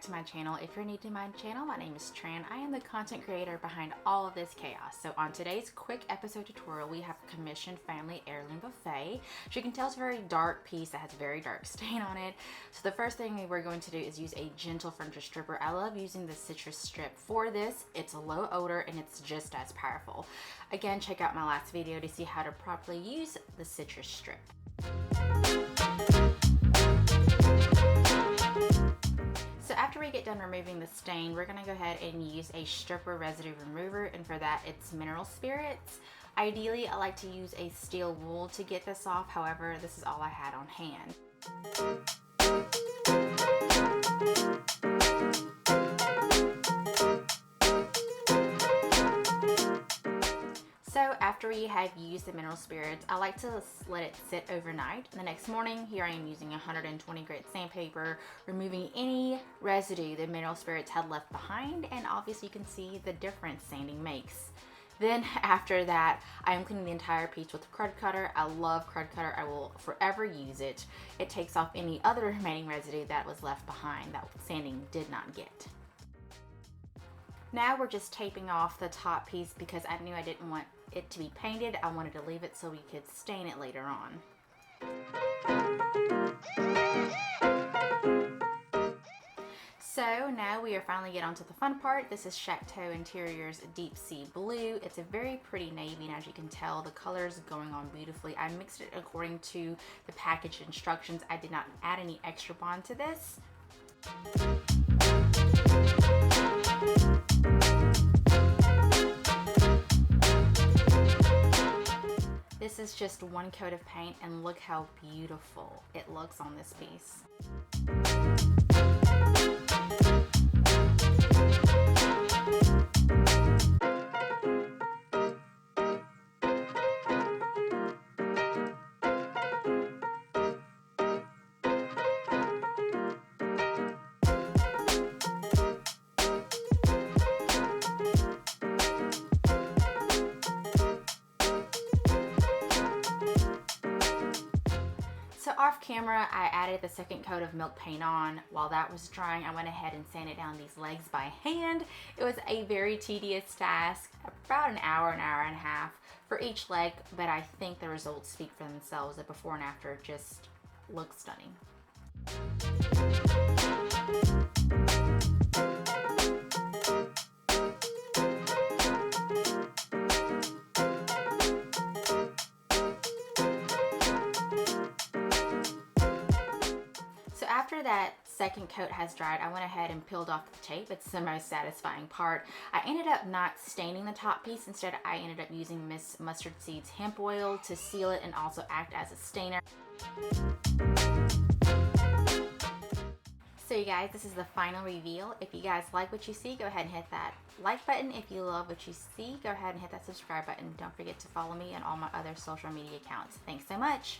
back to my channel. If you're new to my channel, my name is Tran. I am the content creator behind all of this chaos. So on today's quick episode tutorial, we have a commissioned family heirloom buffet. As you can tell, it's a very dark piece that has a very dark stain on it. So the first thing we're going to do is use a gentle furniture stripper. I love using the Citristrip for this. It's a low odor and it's just as powerful. Again, check out my last video to see how to properly use the Citristrip. So after we get done removing the stain, we're gonna go ahead and use a stripper residue remover, and for that it's mineral spirits. Ideally, I like to use a steel wool to get this off. However, this is all I had on hand. So after we have used the mineral spirits, I like to let it sit overnight. The next morning, here I am using 120 grit sandpaper, removing any residue the mineral spirits had left behind, and obviously you can see the difference sanding makes. Then after that, I am cleaning the entire piece with a crud cutter. I love crud cutter. I will forever use it. It takes off any other remaining residue that was left behind that sanding did not get. Now we're just taping off the top piece because I knew I didn't want it to be painted. I wanted to leave it so we could stain it later on. So now we are finally getting onto the fun part. This is Chateau Interior's Deep Sea Blue. It's a very pretty navy, and as you can tell, the color is going on beautifully. I mixed it according to the package instructions. I did not add any extra bond to this. This is just one coat of paint, and look how beautiful it looks on this piece. So off camera, I added the second coat of milk paint on. While that was drying, I went ahead and sanded down these legs by hand. It was a very tedious task, about an hour and a half for each leg, but I think the results speak for themselves. The before and after just look stunning. So after that second coat has dried, I went ahead and peeled off the tape. It's the most satisfying part. I ended up not staining the top piece. Instead, I ended up using Miss Mustard Seeds hemp oil to seal it and also act as a stainer. So you guys, this is the final reveal. If you guys like what you see, go ahead and hit that like button. If you love what you see, go ahead and hit that subscribe button. Don't forget to follow me on all my other social media accounts. Thanks so much.